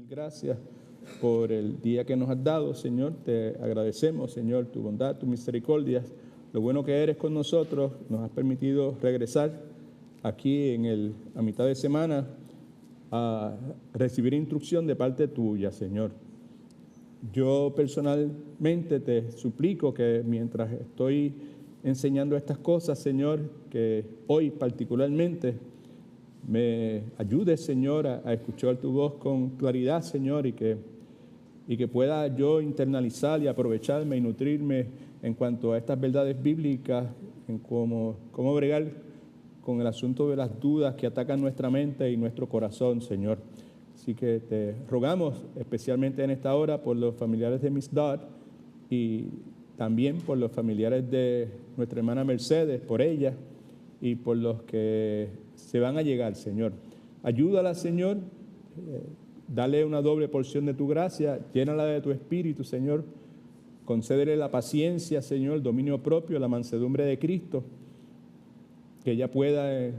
Gracias por el día que nos has dado, Señor. Te agradecemos, Señor, tu bondad, tu misericordia, lo bueno que eres con nosotros. Nos has permitido regresar aquí a mitad de semana a recibir instrucción de parte tuya, Señor. Yo personalmente te suplico que mientras estoy enseñando estas cosas, Señor, que hoy particularmente me ayudes, Señor, a escuchar tu voz con claridad, Señor, y que pueda yo internalizar y aprovecharme y nutrirme en cuanto a estas verdades bíblicas, en cómo bregar con el asunto de las dudas que atacan nuestra mente y nuestro corazón, Señor. Así que te rogamos, especialmente en esta hora, por los familiares de Miss Dodd y también por los familiares de nuestra hermana Mercedes, por ella y por los que se van a llegar, Señor. Ayúdala, Señor, dale una doble porción de tu gracia, llénala de tu espíritu, Señor. Concédele la paciencia, Señor, el dominio propio, la mansedumbre de Cristo, que ella pueda, en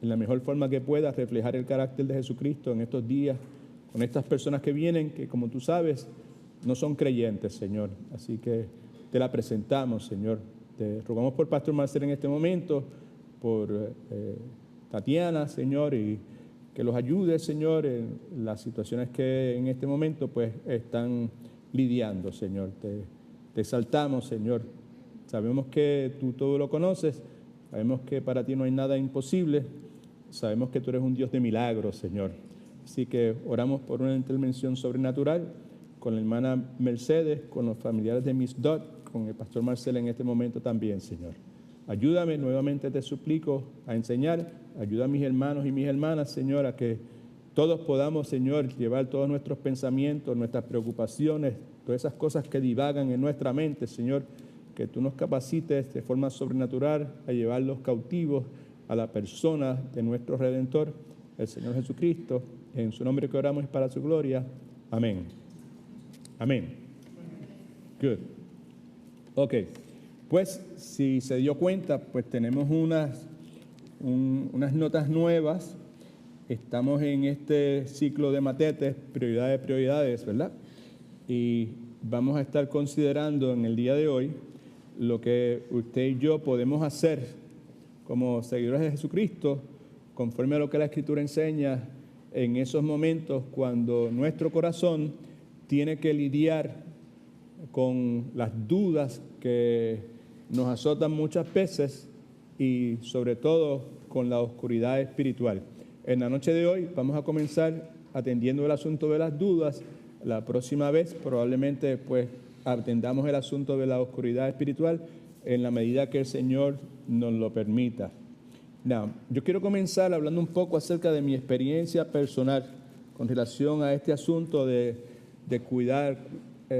la mejor forma que pueda, reflejar el carácter de Jesucristo en estos días, con estas personas que vienen, que como tú sabes, no son creyentes, Señor. Así que te la presentamos, Señor. Te rogamos por Pastor Marcel en este momento, por Tatiana, Señor, y que los ayude, Señor, en las situaciones que en este momento pues están lidiando, Señor. Te exaltamos, Señor. Sabemos que tú todo lo conoces, sabemos que para ti no hay nada imposible, sabemos que tú eres un Dios de milagros, Señor. Así que oramos por una intervención sobrenatural con la hermana Mercedes, con los familiares de Miss Dodd, con el Pastor Marcel en este momento también, Señor. Ayúdame, nuevamente te suplico, a enseñar. Ayuda a mis hermanos y mis hermanas, Señor, a que todos podamos, Señor, llevar todos nuestros pensamientos, nuestras preocupaciones, todas esas cosas que divagan en nuestra mente, Señor, que tú nos capacites de forma sobrenatural a llevarlos cautivos a la persona de nuestro Redentor, el Señor Jesucristo. En su nombre que oramos y para su gloria. Amén. Amén. Good. Ok. Pues, si se dio cuenta, pues tenemos unas notas nuevas. Estamos en este ciclo de matetes, prioridades, ¿verdad? Y vamos a estar considerando en el día de hoy lo que usted y yo podemos hacer como seguidores de Jesucristo, conforme a lo que la Escritura enseña en esos momentos cuando nuestro corazón tiene que lidiar con las dudas que nos azotan muchas veces y sobre todo con la oscuridad espiritual. En la noche de hoy vamos a comenzar atendiendo el asunto de las dudas. La próxima vez probablemente pues atendamos el asunto de la oscuridad espiritual en la medida que el Señor nos lo permita. Now, yo quiero comenzar hablando un poco acerca de mi experiencia personal con relación a este asunto de cuidar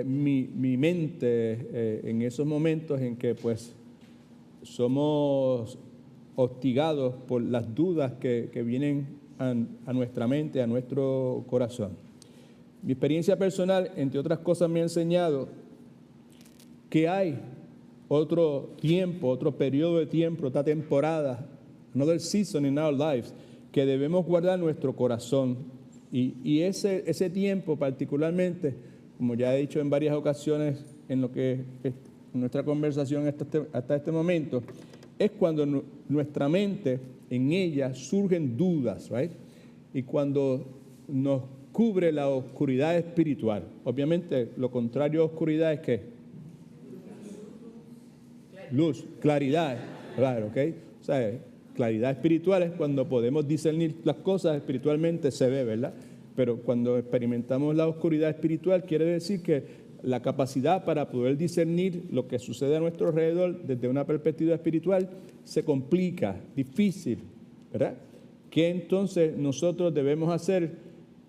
mi mente en esos momentos en que pues somos hostigados por las dudas que vienen a nuestra mente, a nuestro corazón. Mi experiencia personal, entre otras cosas, me ha enseñado que hay otro tiempo, otro periodo de tiempo, otra temporada, another season in our lives, que debemos guardar nuestro corazón. Y ese tiempo particularmente, como ya he dicho en varias ocasiones en lo que es nuestra conversación hasta este momento, es cuando nuestra mente, en ella surgen dudas, right? Y cuando nos cubre la oscuridad espiritual. Obviamente, lo contrario a oscuridad es ¿qué? Luz, claridad, claro, ¿ok? O sea, claridad espiritual es cuando podemos discernir las cosas espiritualmente, se ve, ¿verdad? Pero cuando experimentamos la oscuridad espiritual, quiere decir que la capacidad para poder discernir lo que sucede a nuestro alrededor desde una perspectiva espiritual se complica, difícil, ¿verdad? ¿Qué entonces nosotros debemos hacer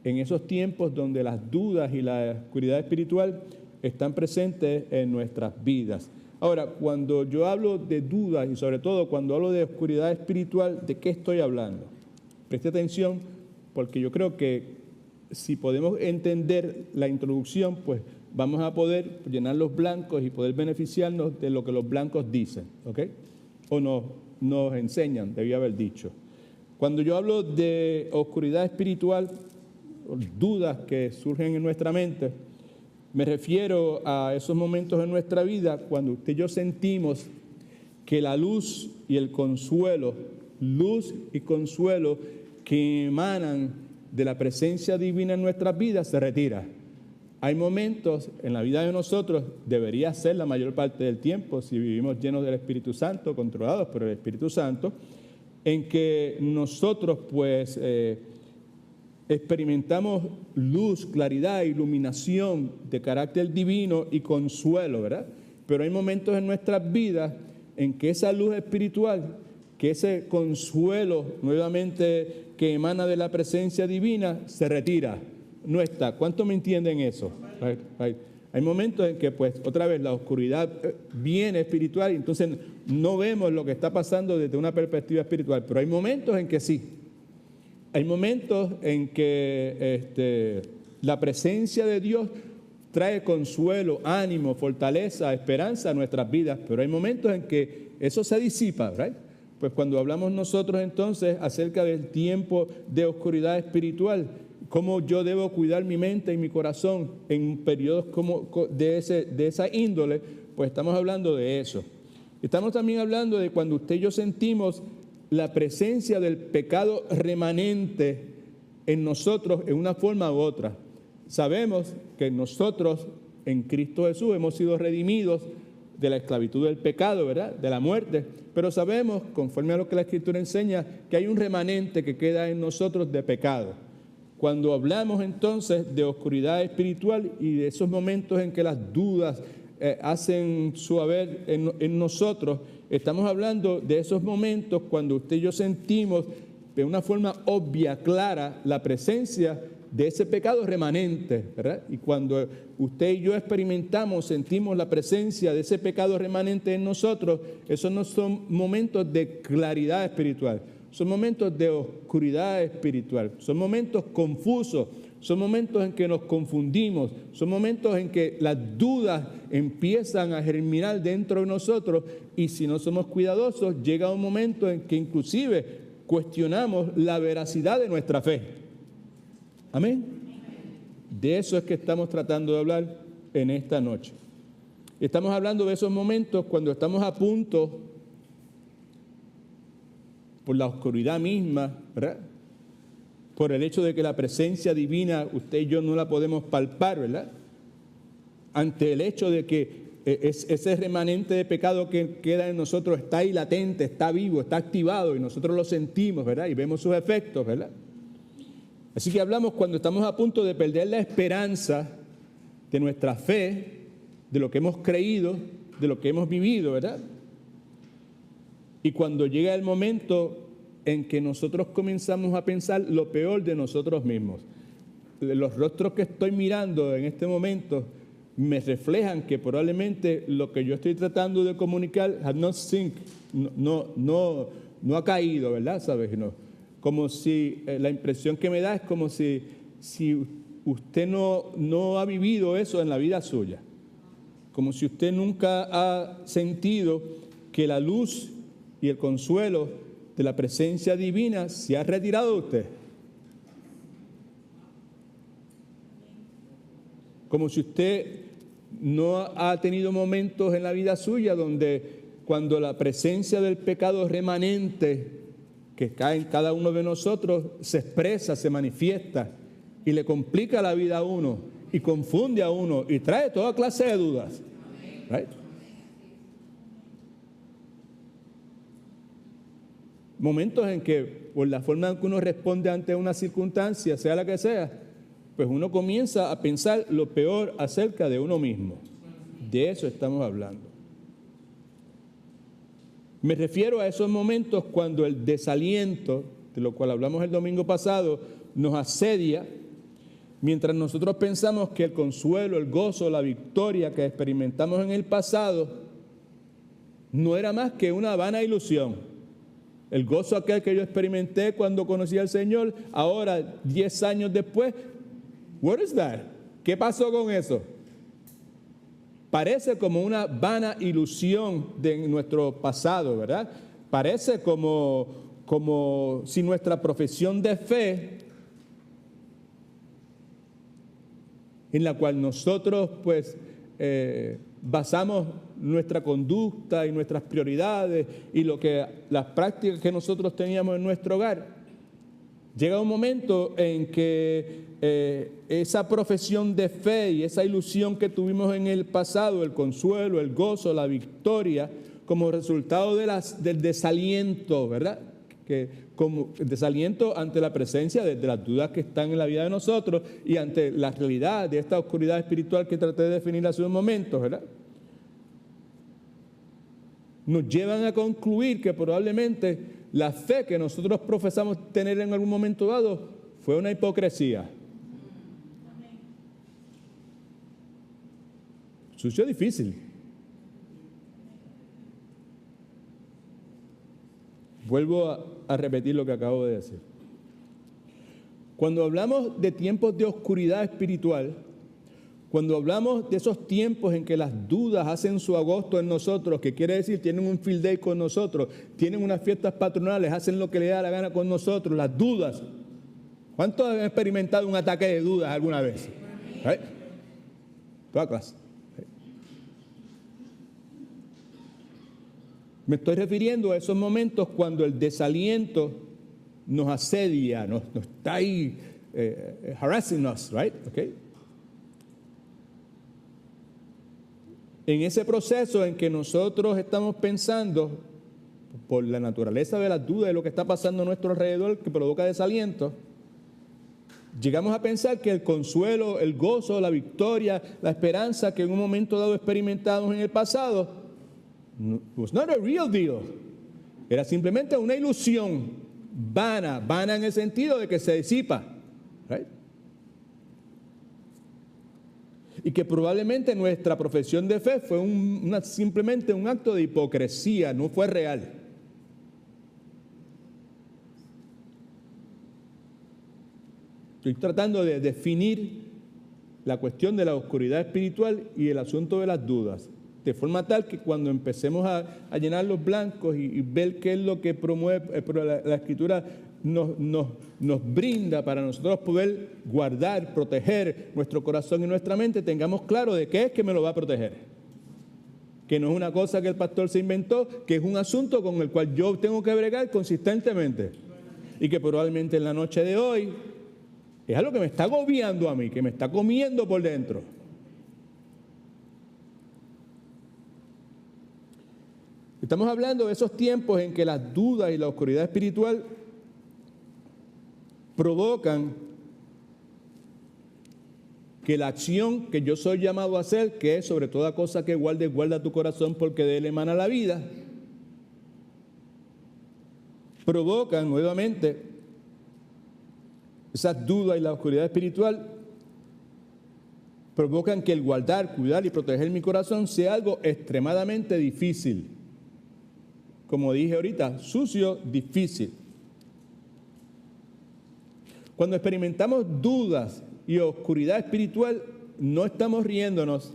en esos tiempos donde las dudas y la oscuridad espiritual están presentes en nuestras vidas? Ahora, cuando yo hablo de dudas y sobre todo cuando hablo de oscuridad espiritual, ¿de qué estoy hablando? Preste atención porque yo creo que si podemos entender la introducción, pues vamos a poder llenar los blancos y poder beneficiarnos de lo que los blancos dicen, ¿ok? O nos enseñan, debía haber dicho. Cuando yo hablo de oscuridad espiritual, dudas que surgen en nuestra mente. Me refiero a esos momentos en nuestra vida cuando usted y yo sentimos que la luz y consuelo que emanan de la presencia divina en nuestras vidas se retira. Hay momentos en la vida de nosotros, debería ser la mayor parte del tiempo, si vivimos llenos del Espíritu Santo, controlados por el Espíritu Santo, en que nosotros pues experimentamos luz, claridad, iluminación de carácter divino y consuelo, ¿verdad? Pero hay momentos en nuestras vidas en que esa luz espiritual, que ese consuelo nuevamente que emana de la presencia divina se retira, no está. ¿Cuántos me entienden eso? Hay momentos en que pues otra vez la oscuridad viene espiritual y entonces no vemos lo que está pasando desde una perspectiva espiritual, pero hay momentos en que sí. Hay momentos en que la presencia de Dios trae consuelo, ánimo, fortaleza, esperanza a nuestras vidas, pero hay momentos en que eso se disipa, ¿right? Pues cuando hablamos nosotros entonces acerca del tiempo de oscuridad espiritual, cómo yo debo cuidar mi mente y mi corazón en periodos de esa índole, pues estamos hablando de eso. Estamos también hablando de cuando usted y yo sentimos la presencia del pecado remanente en nosotros en una forma u otra. Sabemos que nosotros en Cristo Jesús hemos sido redimidos de la esclavitud del pecado, ¿verdad? De la muerte. Pero sabemos, conforme a lo que la Escritura enseña, que hay un remanente que queda en nosotros de pecado. Cuando hablamos entonces de oscuridad espiritual y de esos momentos en que las dudas hacen su haber en nosotros, estamos hablando de esos momentos cuando usted y yo sentimos de una forma obvia, clara, la presencia de ese pecado remanente, ¿verdad? Y cuando usted y yo sentimos la presencia de ese pecado remanente en nosotros, esos no son momentos de claridad espiritual, son momentos de oscuridad espiritual, son momentos confusos, son momentos en que nos confundimos, son momentos en que las dudas empiezan a germinar dentro de nosotros y si no somos cuidadosos, llega un momento en que inclusive cuestionamos la veracidad de nuestra fe. Amén. De eso es que estamos tratando de hablar en esta noche. Estamos hablando de esos momentos cuando estamos a punto, por la oscuridad misma, ¿verdad? Por el hecho de que la presencia divina, usted y yo no la podemos palpar, ¿verdad? Ante el hecho de que ese remanente de pecado que queda en nosotros está ahí latente, está vivo, está activado y nosotros lo sentimos, ¿verdad? Y vemos sus efectos, ¿verdad? Así que hablamos cuando estamos a punto de perder la esperanza de nuestra fe, de lo que hemos creído, de lo que hemos vivido, ¿verdad? Y cuando llega el momento en que nosotros comenzamos a pensar lo peor de nosotros mismos. Los rostros que estoy mirando en este momento me reflejan que probablemente lo que yo estoy tratando de comunicar no ha caído, ¿verdad? ¿Sabes? No. Como si la impresión que me da es como si usted no ha vivido eso en la vida suya. Como si usted nunca ha sentido que la luz y el consuelo de la presencia divina se ha retirado de usted. Como si usted no ha tenido momentos en la vida suya donde cuando la presencia del pecado remanente que cae en cada uno de nosotros se expresa, se manifiesta y le complica la vida a uno y confunde a uno y trae toda clase de dudas. Right? Momentos en que, por la forma en que uno responde ante una circunstancia, sea la que sea, pues uno comienza a pensar lo peor acerca de uno mismo. De eso estamos hablando. Me refiero a esos momentos cuando el desaliento, de lo cual hablamos el domingo pasado, nos asedia, mientras nosotros pensamos que el consuelo, el gozo, la victoria que experimentamos en el pasado no era más que una vana ilusión. El gozo aquel que yo experimenté cuando conocí al Señor, ahora 10 años después, what is that? ¿Qué pasó con eso? Parece como una vana ilusión de nuestro pasado, ¿verdad? Parece como si nuestra profesión de fe en la cual nosotros pues basamos nuestra conducta y nuestras prioridades y las prácticas que nosotros teníamos en nuestro hogar. Llega un momento en que esa profesión de fe y esa ilusión que tuvimos en el pasado, el consuelo, el gozo, la victoria, como resultado del desaliento, ¿verdad? Como desaliento ante la presencia de las dudas que están en la vida de nosotros y ante la realidad de esta oscuridad espiritual que traté de definir hace un momento, ¿verdad? Nos llevan a concluir que probablemente la fe que nosotros profesamos tener en algún momento dado fue una hipocresía. Sucio difícil. Vuelvo a repetir lo que acabo de decir. Cuando hablamos de tiempos de oscuridad espiritual, cuando hablamos de esos tiempos en que las dudas hacen su agosto en nosotros, que quiere decir tienen un field day con nosotros, tienen unas fiestas patronales, hacen lo que les da la gana con nosotros, las dudas. ¿Cuántos han experimentado un ataque de dudas alguna vez? ¿Right? Toda clase. Me estoy refiriendo a esos momentos cuando el desaliento nos asedia, nos está ahí harassing us, right? Okay. En ese proceso en que nosotros estamos pensando, por la naturaleza de las dudas de lo que está pasando a nuestro alrededor, que provoca desaliento, llegamos a pensar que el consuelo, el gozo, la victoria, la esperanza que en un momento dado experimentamos en el pasado, was not a real deal. Era simplemente una ilusión vana en el sentido de que se disipa, right? Y que probablemente nuestra profesión de fe fue simplemente un acto de hipocresía, no fue real. Estoy tratando de definir la cuestión de la oscuridad espiritual y el asunto de las dudas, de forma tal que cuando empecemos a llenar los blancos y ver qué es lo que promueve la Escritura nos brinda para nosotros poder guardar, proteger nuestro corazón y nuestra mente, tengamos claro de qué es que me lo va a proteger. Que no es una cosa que el pastor se inventó, que es un asunto con el cual yo tengo que bregar consistentemente. Y que probablemente en la noche de hoy es algo que me está agobiando a mí, que me está comiendo por dentro. Estamos hablando de esos tiempos en que las dudas y la oscuridad espiritual provocan que la acción que yo soy llamado a hacer, que es sobre toda cosa que guardes, guarda tu corazón porque de él emana la vida, provocan nuevamente esas dudas y la oscuridad espiritual, provocan que el guardar, cuidar y proteger mi corazón sea algo extremadamente difícil. Como dije ahorita, sucio, difícil. Cuando experimentamos dudas y oscuridad espiritual, no estamos riéndonos.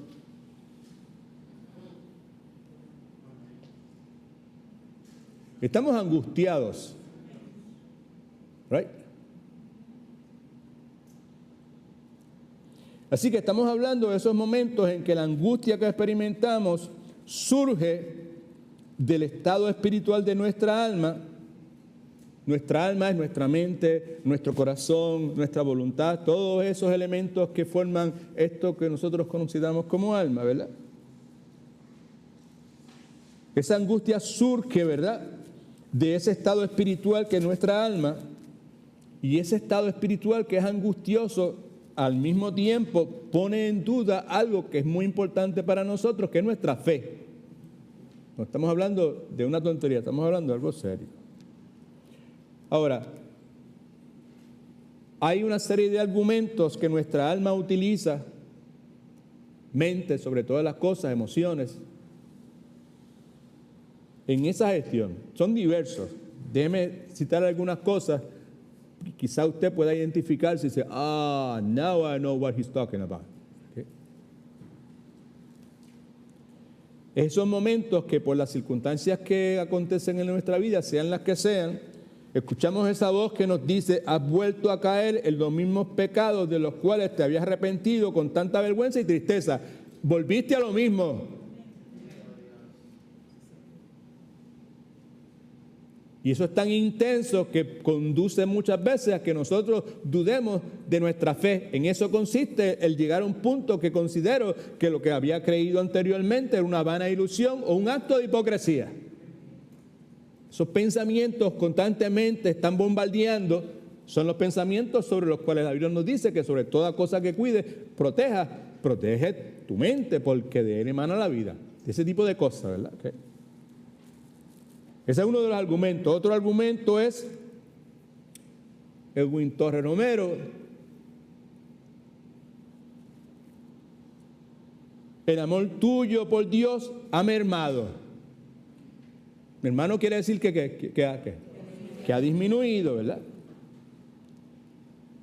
Estamos angustiados. Right? Así que estamos hablando de esos momentos en que la angustia que experimentamos surge del estado espiritual de nuestra alma. Nuestra alma es nuestra mente, nuestro corazón, nuestra voluntad, todos esos elementos que forman esto que nosotros consideramos como alma, ¿verdad? Esa angustia surge, ¿verdad?, de ese estado espiritual que es nuestra alma, y ese estado espiritual que es angustioso, al mismo tiempo pone en duda algo que es muy importante para nosotros, que es nuestra fe. No estamos hablando de una tontería, estamos hablando de algo serio. Ahora, hay una serie de argumentos que nuestra alma utiliza, mente sobre todas las cosas, emociones, en esa gestión. Son diversos. Déjeme citar algunas cosas. Quizá usted pueda identificarse y dice, now I know what he's talking about. Okay. Esos momentos que por las circunstancias que acontecen en nuestra vida, sean las que sean, Escuchamos esa voz que nos dice: has vuelto a caer en los mismos pecados de los cuales te habías arrepentido con tanta vergüenza y tristeza. Volviste a lo mismo. Y eso es tan intenso que conduce muchas veces a que nosotros dudemos de nuestra fe. En eso consiste el llegar a un punto que considero que lo que había creído anteriormente era una vana ilusión o un acto de hipocresía. Esos pensamientos constantemente están bombardeando, son los pensamientos sobre los cuales la Biblia nos dice que sobre toda cosa que cuides, protege tu mente, porque de él emana la vida. Ese tipo de cosas, ¿verdad? Okay. Ese es uno de los argumentos. Otro argumento es Edwin Torres Romero. El amor tuyo por Dios ha mermado. Mi hermano quiere decir que ha disminuido, ¿verdad?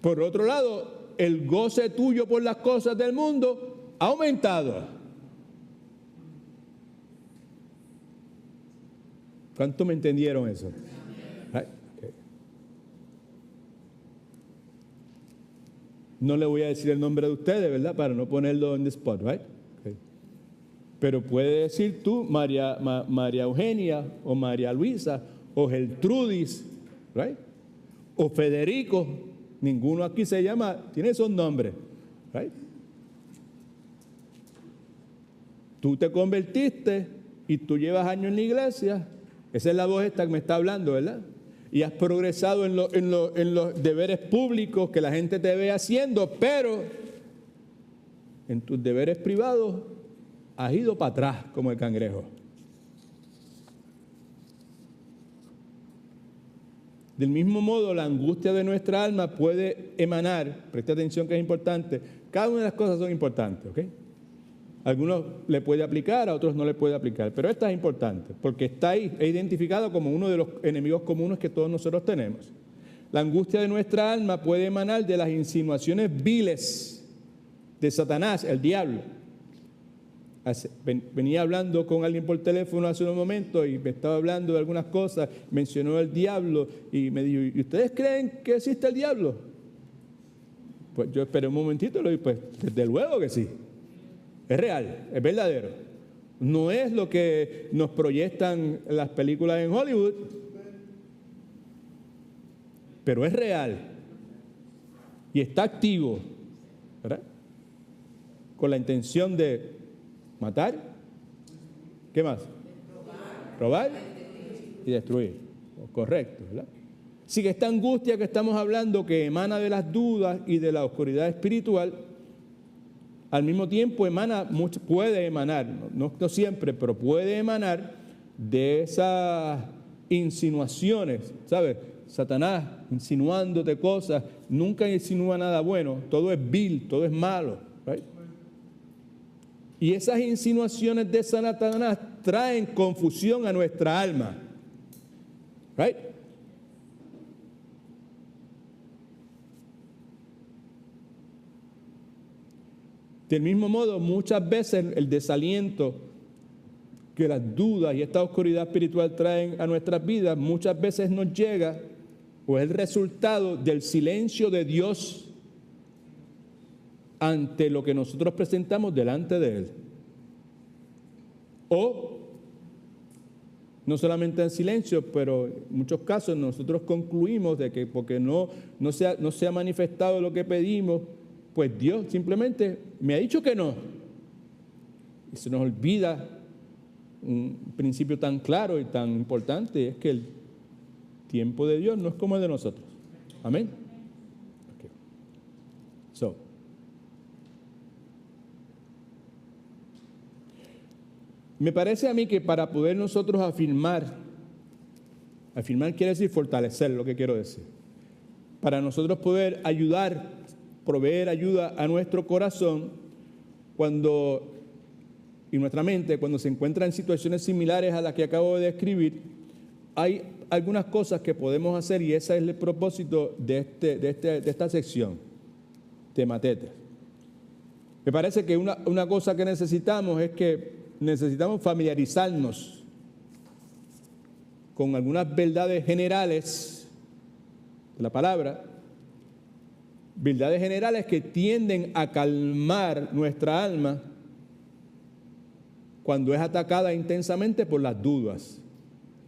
Por otro lado, el goce tuyo por las cosas del mundo ha aumentado. ¿Cuánto me entendieron eso? Okay. No le voy a decir el nombre de ustedes, ¿verdad? Para no ponerlo en the spot, right? Okay. Pero puede decir tú, María Eugenia, o María Luisa, o Gertrudis, right? O Federico. Ninguno aquí se llama, tiene esos nombres, right? Tú te convertiste y tú llevas años en la iglesia. Esa es la voz esta que me está hablando, ¿verdad? Y has progresado en los deberes públicos que la gente te ve haciendo, pero en tus deberes privados has ido para atrás como el cangrejo. Del mismo modo, la angustia de nuestra alma puede emanar, preste atención que es importante, cada una de las cosas son importantes, ¿ok? A algunos le puede aplicar, a otros no le puede aplicar, pero esta es importante, porque está ahí, es identificado como uno de los enemigos comunes que todos nosotros tenemos. La angustia de nuestra alma puede emanar de las insinuaciones viles de Satanás, el diablo. Venía hablando con alguien por teléfono hace unos momentos y me estaba hablando de algunas cosas, mencionó el diablo y me dijo: ¿y ustedes creen que existe el diablo? Pues yo esperé un momentito y le dije: pues desde luego que sí. Es real, es verdadero. No es lo que nos proyectan las películas en Hollywood, pero es real y está activo, ¿verdad? Con la intención de matar, ¿qué más? Robar y destruir. Correcto, ¿verdad? Así que esta angustia que estamos hablando, que emana de las dudas y de la oscuridad espiritual, al mismo tiempo puede emanar, no siempre, pero puede emanar de esas insinuaciones, ¿sabes? Satanás insinuándote cosas, nunca insinúa nada bueno, todo es vil, todo es malo, ¿right? Y esas insinuaciones de Satanás traen confusión a nuestra alma, ¿right? Del mismo modo, muchas veces el desaliento que las dudas y esta oscuridad espiritual traen a nuestras vidas, muchas veces nos llega o es el resultado del silencio de Dios ante lo que nosotros presentamos delante de Él. O no solamente en silencio, pero en muchos casos nosotros concluimos de que porque no se ha manifestado lo que pedimos, pues Dios simplemente me ha dicho que no. Y se nos olvida un principio tan claro y tan importante, es que el tiempo de Dios no es como el de nosotros. Amén. Okay. Me parece a mí que para poder nosotros afirmar quiere decir fortalecer, lo que quiero decir. Para nosotros poder proveer ayuda a nuestro corazón y nuestra mente, cuando se encuentra en situaciones similares a las que acabo de describir, hay algunas cosas que podemos hacer, y ese es el propósito de esta sección, Tematete. Me parece que una cosa que necesitamos es que necesitamos familiarizarnos con algunas verdades generales de la palabra, verdades generales que tienden a calmar nuestra alma cuando es atacada intensamente por las dudas.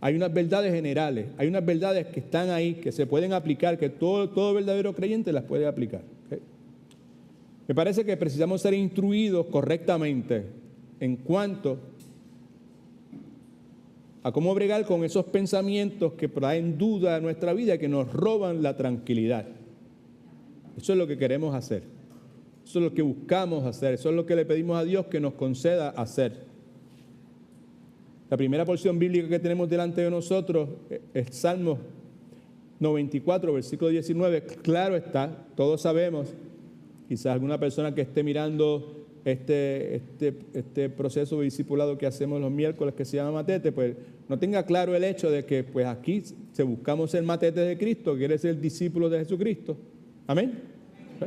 Hay unas verdades generales, hay unas verdades que están ahí, que se pueden aplicar, que todo verdadero creyente las puede aplicar. ¿Okay? Me parece que precisamos ser instruidos correctamente en cuanto a cómo bregar con esos pensamientos que traen duda a nuestra vida y que nos roban la tranquilidad. Eso es lo que queremos hacer. Eso es lo que buscamos hacer. Eso es lo que le pedimos a Dios que nos conceda hacer. La primera porción bíblica que tenemos delante de nosotros es Salmos 94, versículo 19. Claro está, todos sabemos, quizás alguna persona que esté mirando este proceso de discipulado que hacemos los miércoles que se llama Matete, pues no tenga claro el hecho de que pues aquí se buscamos ser matetes de Cristo, quiere ser discípulos de Jesucristo. Amén. ¿Sí?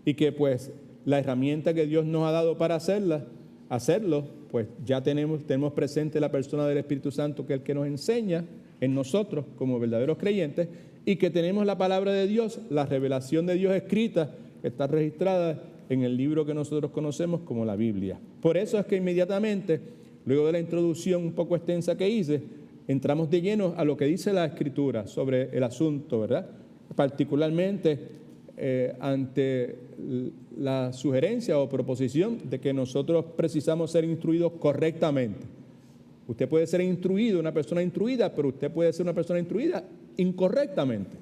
Y que pues la herramienta que Dios nos ha dado para hacerlo, pues ya tenemos presente la persona del Espíritu Santo, que es el que nos enseña en nosotros como verdaderos creyentes, y que tenemos la palabra de Dios, la revelación de Dios escrita, que está registrada en el libro que nosotros conocemos como la Biblia. Por eso es que inmediatamente, luego de la introducción un poco extensa que hice, entramos de lleno a lo que dice la Escritura sobre el asunto, ¿verdad? Particularmente ante la sugerencia o proposición de que nosotros precisamos ser instruidos correctamente. Usted puede ser instruido, una persona instruida, pero usted puede ser una persona instruida incorrectamente.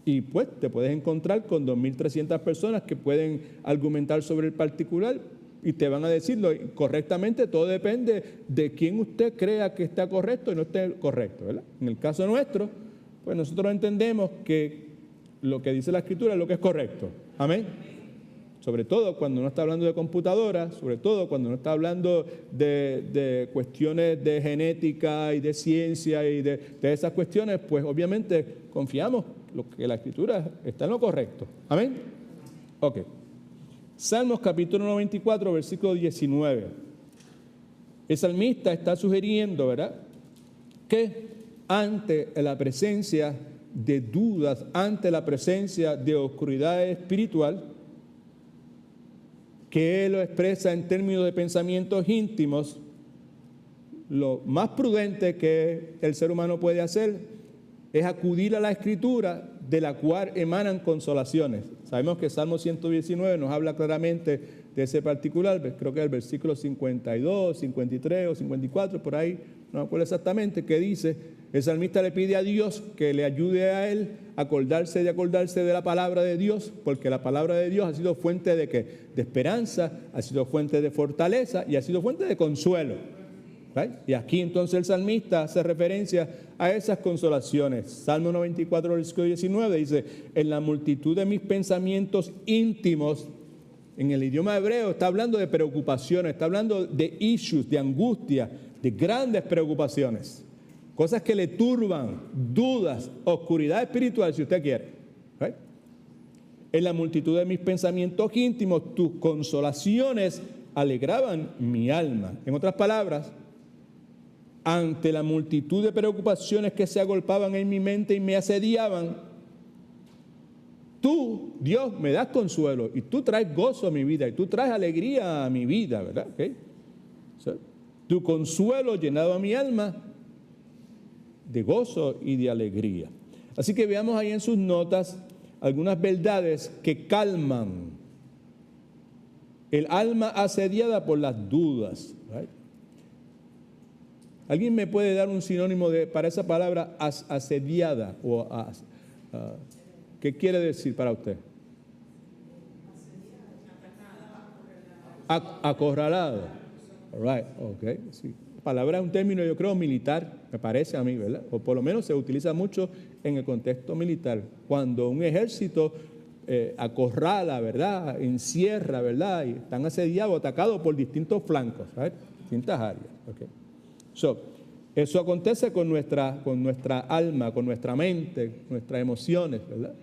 Y pues te puedes encontrar con 2.300 personas que pueden argumentar sobre el particular y te van a decirlo correctamente. Todo depende de quién usted crea que está correcto y no esté correcto, ¿verdad? En el caso nuestro, pues nosotros entendemos que lo que dice la Escritura es lo que es correcto. Amén. Sobre todo cuando uno está hablando de computadoras, sobre todo cuando uno está hablando de cuestiones de genética y de ciencia y de esas cuestiones, pues obviamente confiamos lo que la Escritura está en lo correcto. Amén. Ok. Salmos capítulo 94, versículo 19. El salmista está sugiriendo, ¿verdad?, que ante la presencia de dudas, ante la presencia de oscuridad espiritual, que él lo expresa en términos de pensamientos íntimos, lo más prudente que el ser humano puede hacer es acudir a la Escritura, de la cual emanan consolaciones. Sabemos que Salmo 119 nos habla claramente de ese particular, creo que es el versículo 52, 53 o 54, por ahí, no me acuerdo exactamente, que dice, el salmista le pide a Dios que le ayude a él a acordarse de la palabra de Dios, porque la palabra de Dios ha sido fuente de ¿qué? De esperanza, ha sido fuente de fortaleza y ha sido fuente de consuelo. ¿Right? Y aquí entonces el salmista hace referencia a esas consolaciones. Salmo 94, versículo 19 dice, en la multitud de mis pensamientos íntimos, en el idioma hebreo está hablando de preocupaciones, está hablando de issues, de angustia, de grandes preocupaciones, cosas que le turban, dudas, oscuridad espiritual, si usted quiere. ¿Right? En la multitud de mis pensamientos íntimos, tus consolaciones alegraban mi alma. En otras palabras, ante la multitud de preocupaciones que se agolpaban en mi mente y me asediaban, tú, Dios, me das consuelo y tú traes gozo a mi vida y tú traes alegría a mi vida, ¿verdad? ¿Okay? Tu consuelo llenado a mi alma de gozo y de alegría. Así que veamos ahí en sus notas algunas verdades que calman el alma asediada por las dudas. ¿Right? ¿Alguien me puede dar un sinónimo para esa palabra asediada? ¿Qué quiere decir para usted? Acorralado. All right, okay, sí. La palabra es un término, yo creo, militar, me parece a mí, ¿verdad? O por lo menos se utiliza mucho en el contexto militar. Cuando un ejército acorrala, ¿verdad? Encierra, ¿verdad? Y están asediados, atacados por distintos flancos, ¿sabes? Distintas áreas, okay. Eso acontece con nuestra alma, con nuestra mente, nuestras emociones, ¿verdad?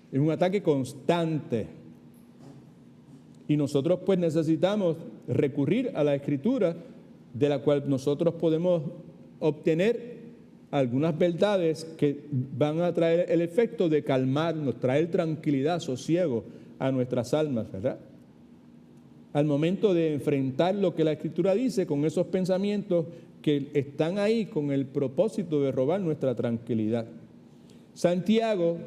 Es un ataque constante. Y nosotros pues necesitamos recurrir a la Escritura, de la cual nosotros podemos obtener algunas verdades que van a traer el efecto de calmarnos, traer tranquilidad, sosiego a nuestras almas, ¿verdad? Al momento de enfrentar lo que la Escritura dice con esos pensamientos que están ahí con el propósito de robar nuestra tranquilidad. Santiago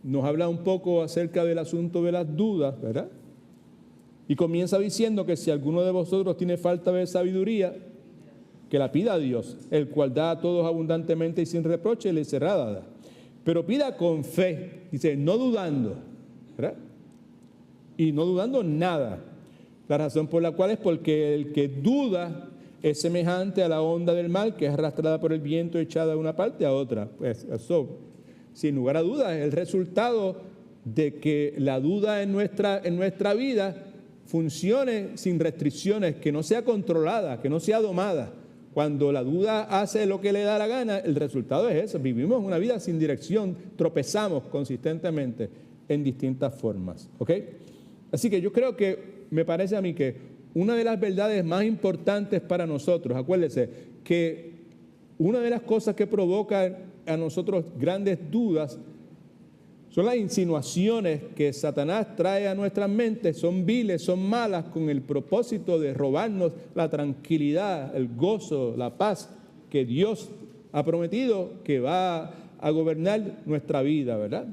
nos habla un poco acerca del asunto de las dudas, ¿verdad? Y comienza diciendo que si alguno de vosotros tiene falta de sabiduría, que la pida a Dios, el cual da a todos abundantemente y sin reproche, le será dada. Pero pida con fe, dice, no dudando, ¿verdad? Y no dudando nada. La razón por la cual es porque el que duda es semejante a la onda del mar que es arrastrada por el viento y echada de una parte a otra. Pues eso, sin lugar a dudas, es el resultado de que la duda en nuestra vida funcione sin restricciones, que no sea controlada, que no sea domada. Cuando la duda hace lo que le da la gana, el resultado es eso. Vivimos una vida sin dirección, tropezamos consistentemente en distintas formas. ¿Ok? Así que yo creo que, me parece a mí que una de las verdades más importantes para nosotros, acuérdense, que una de las cosas que provoca a nosotros grandes dudas son las insinuaciones que Satanás trae a nuestras mentes, son viles, son malas, con el propósito de robarnos la tranquilidad, el gozo, la paz que Dios ha prometido que va a gobernar nuestra vida, ¿verdad?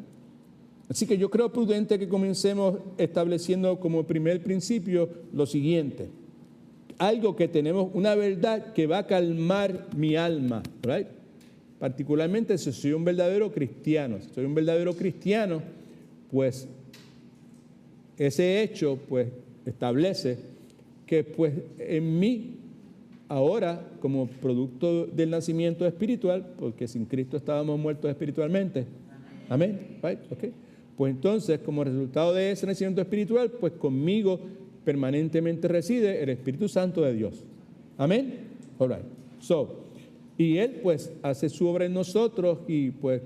Así que yo creo prudente que comencemos estableciendo como primer principio lo siguiente. Algo que tenemos, una verdad que va a calmar mi alma, ¿right? Particularmente si soy un verdadero cristiano. Si soy un verdadero cristiano, pues ese hecho pues establece que pues en mí ahora, como producto del nacimiento espiritual, porque sin Cristo estábamos muertos espiritualmente. Amén. Right? Okay. Pues entonces, como resultado de ese nacimiento espiritual, pues conmigo permanentemente reside el Espíritu Santo de Dios. Amén. All right. Y Él pues hace su obra en nosotros y pues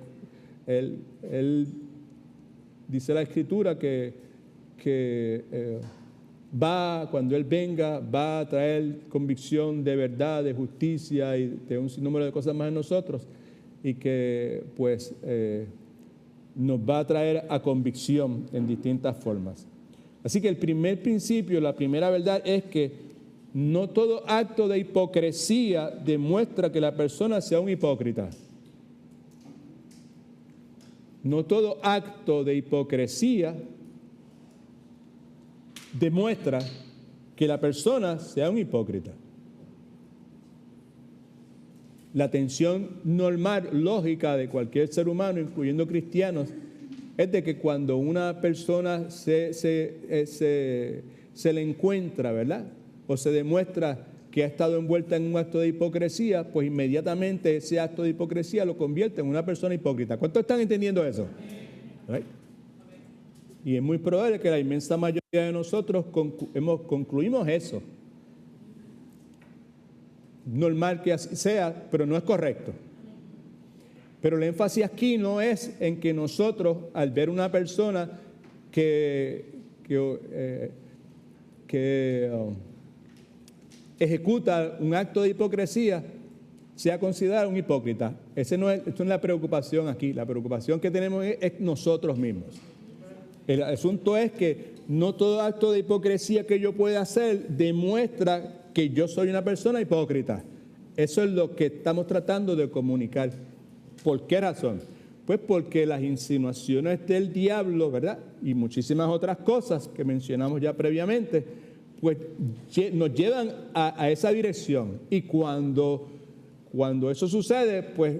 Él dice la Escritura que cuando Él venga, va a traer convicción de verdad, de justicia y de un sinnúmero de cosas más en nosotros y que pues nos va a traer a convicción en distintas formas. Así que el primer principio, la primera verdad es que no todo acto de hipocresía demuestra que la persona sea un hipócrita. No todo acto de hipocresía demuestra que la persona sea un hipócrita. La tensión normal, lógica de cualquier ser humano, incluyendo cristianos, es de que cuando una persona se le encuentra, ¿verdad? O se demuestra que ha estado envuelta en un acto de hipocresía, pues inmediatamente ese acto de hipocresía lo convierte en una persona hipócrita. ¿Cuántos están entendiendo eso? ¿Right? Y es muy probable que la inmensa mayoría de nosotros concluimos eso. Normal que así sea, pero no es correcto. Pero el énfasis aquí no es en que nosotros, al ver una persona que ejecuta un acto de hipocresía, sea considerado un hipócrita. Esa no es la preocupación aquí. La preocupación que tenemos es nosotros mismos. El asunto es que no todo acto de hipocresía que yo pueda hacer demuestra que yo soy una persona hipócrita. Eso es lo que estamos tratando de comunicar. ¿Por qué razón? Pues porque las insinuaciones del diablo, ¿verdad? Y muchísimas otras cosas que mencionamos ya previamente, pues nos llevan a esa dirección. Y cuando eso sucede, pues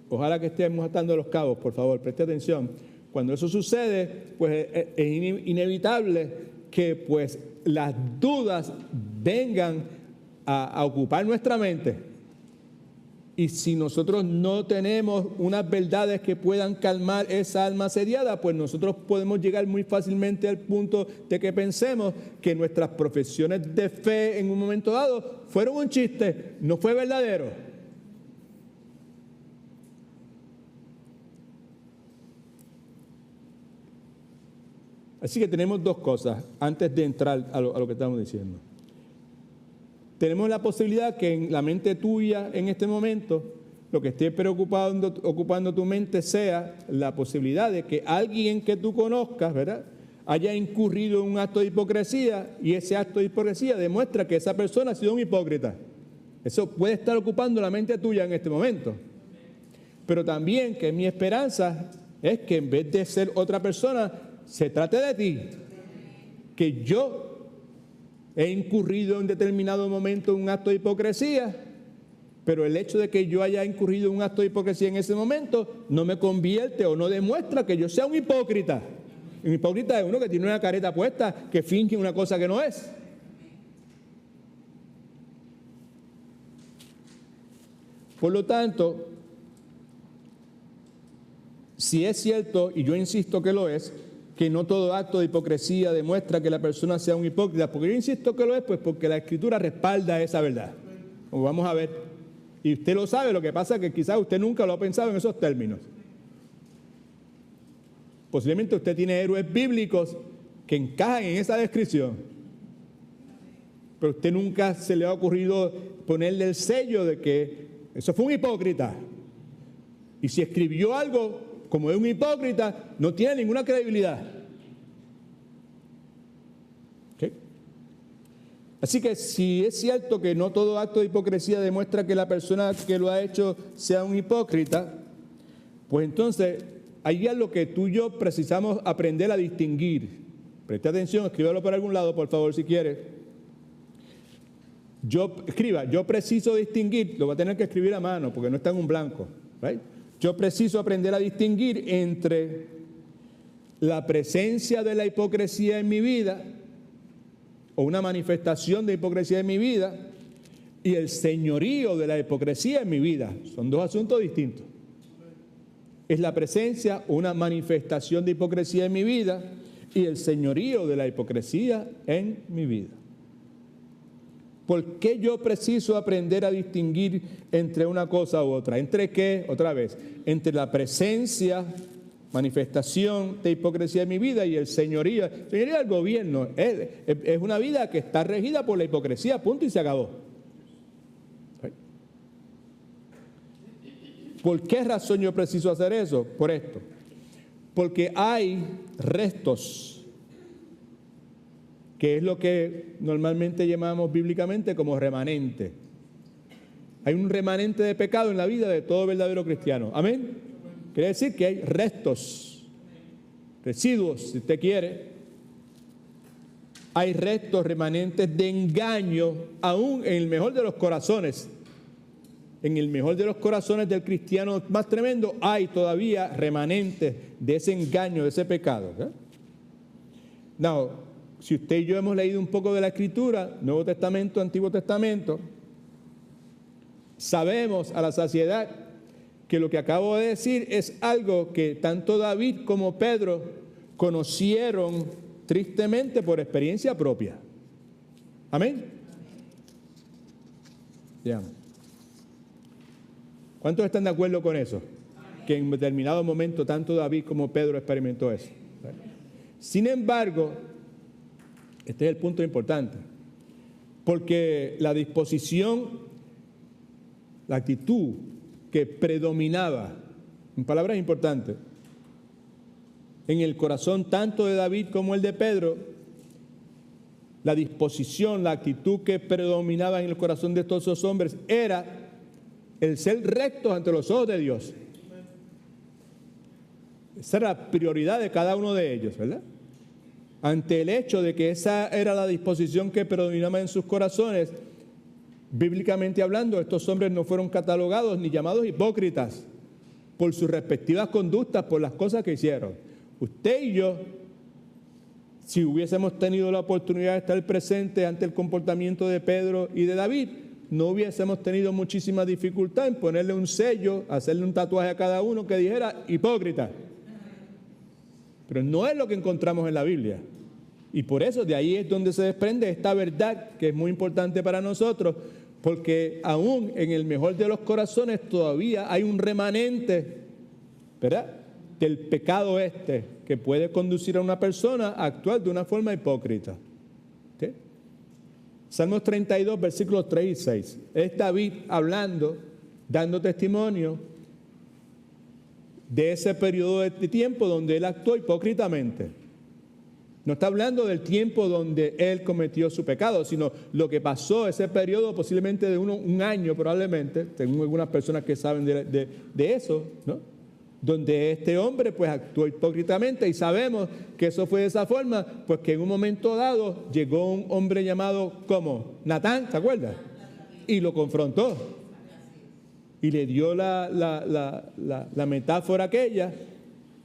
ojalá que estemos atando los cabos, por favor, preste atención. Cuando eso sucede, pues es inevitable que pues las dudas vengan a ocupar nuestra mente. Y si nosotros no tenemos unas verdades que puedan calmar esa alma asediada, pues nosotros podemos llegar muy fácilmente al punto de que pensemos que nuestras profesiones de fe en un momento dado fueron un chiste, no fue verdadero. Así que tenemos dos cosas antes de entrar a lo que estamos diciendo. tenemos la posibilidad que en la mente tuya en este momento, lo que esté ocupando tu mente sea la posibilidad de que alguien que tú conozcas, ¿verdad?, haya incurrido en un acto de hipocresía, y ese acto de hipocresía demuestra que esa persona ha sido un hipócrita. Eso puede estar ocupando la mente tuya en este momento. Pero también que mi esperanza es que en vez de ser otra persona, se trate de ti. Que yo he incurrido en determinado momento en un acto de hipocresía, pero el hecho de que yo haya incurrido en un acto de hipocresía en ese momento no me convierte o no demuestra que yo sea un hipócrita. Un hipócrita es uno que tiene una careta puesta, que finge una cosa que no es. Por lo tanto, si es cierto, y yo insisto que lo es, que no todo acto de hipocresía demuestra que la persona sea un hipócrita, porque yo insisto que lo es, pues porque la Escritura respalda esa verdad. Como vamos a ver. Y usted lo sabe, lo que pasa es que quizás usted nunca lo ha pensado en esos términos. Posiblemente usted tiene héroes bíblicos que encajan en esa descripción, pero usted nunca se le ha ocurrido ponerle el sello de que eso fue un hipócrita. Y si escribió algo como es un hipócrita, no tiene ninguna credibilidad. ¿Okay? Así que si es cierto que no todo acto de hipocresía demuestra que la persona que lo ha hecho sea un hipócrita, pues entonces hay algo que tú y yo precisamos aprender a distinguir. Preste atención, escríbalo por algún lado, por favor, si quiere. Yo preciso distinguir, lo voy a tener que escribir a mano porque no está en un blanco. ¿Right? Yo preciso aprender a distinguir entre la presencia de la hipocresía en mi vida, o una manifestación de hipocresía en mi vida, y el señorío de la hipocresía en mi vida. Son dos asuntos distintos. Es la presencia, una manifestación de hipocresía en mi vida, y el señorío de la hipocresía en mi vida. ¿Por qué yo preciso aprender a distinguir entre una cosa u otra? ¿Entre qué? Otra vez, entre la presencia, manifestación de hipocresía en mi vida y el señorío. Señorío del gobierno es una vida que está regida por la hipocresía, punto y se acabó. ¿Por qué razón yo preciso hacer eso? Por esto. Porque hay restos, que es lo que normalmente llamamos bíblicamente como remanente. Hay un remanente de pecado en la vida de todo verdadero cristiano. ¿Amén? Quiere decir que hay restos, residuos, si usted quiere. Hay restos remanentes de engaño, aún en el mejor de los corazones. En el mejor de los corazones del cristiano más tremendo hay todavía remanentes de ese engaño, de ese pecado. Now, si usted y yo hemos leído un poco de la Escritura, Nuevo Testamento, Antiguo Testamento, sabemos a la saciedad que lo que acabo de decir es algo que tanto David como Pedro conocieron tristemente por experiencia propia. ¿Amén? Ya. ¿Cuántos están de acuerdo con eso? Que en determinado momento tanto David como Pedro experimentó eso. Sin embargo, este es el punto importante, porque la disposición, la actitud que predominaba, en palabras importantes, en el corazón tanto de David como el de Pedro, la disposición, la actitud que predominaba en el corazón de todos esos hombres era el ser rectos ante los ojos de Dios. Esa era la prioridad de cada uno de ellos, ¿verdad? Ante el hecho de que esa era la disposición que predominaba en sus corazones, bíblicamente hablando, estos hombres no fueron catalogados ni llamados hipócritas por sus respectivas conductas, por las cosas que hicieron. Usted y yo, si hubiésemos tenido la oportunidad de estar presentes ante el comportamiento de Pedro y de David, no hubiésemos tenido muchísima dificultad en ponerle un sello, hacerle un tatuaje a cada uno que dijera hipócrita. Pero no es lo que encontramos en la Biblia. Y por eso de ahí es donde se desprende esta verdad que es muy importante para nosotros, porque aún en el mejor de los corazones todavía hay un remanente, ¿verdad?, del pecado que puede conducir a una persona a actuar de una forma hipócrita. ¿Sí? Salmos 32, versículos 3 y 6. Es David hablando, dando testimonio de ese periodo de tiempo donde él actuó hipócritamente. No está hablando del tiempo donde él cometió su pecado, sino lo que pasó, ese periodo posiblemente de un año probablemente, tengo algunas personas que saben de eso, ¿no? Donde este hombre pues actuó hipócritamente, y sabemos que eso fue de esa forma, pues que en un momento dado llegó un hombre llamado como Natán, ¿se acuerda? Y lo confrontó y le dio la metáfora aquella,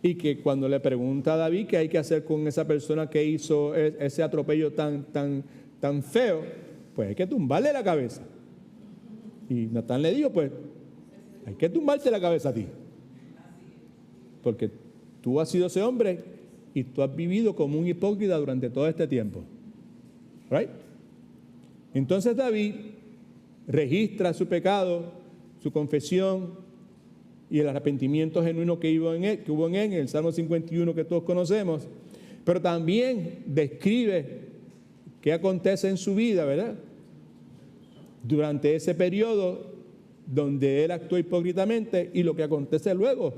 y que cuando le pregunta a David qué hay que hacer con esa persona que hizo ese atropello tan feo, pues hay que tumbarle la cabeza. Y Natán le dijo, pues hay que tumbarte la cabeza a ti, porque tú has sido ese hombre y tú has vivido como un hipócrita durante todo este tiempo. ¿Right? Entonces David registra su pecado, su confesión y el arrepentimiento genuino que hubo en él, en el Salmo 51 que todos conocemos, pero también describe qué acontece en su vida, ¿verdad? Durante ese periodo donde él actuó hipócritamente, y lo que acontece luego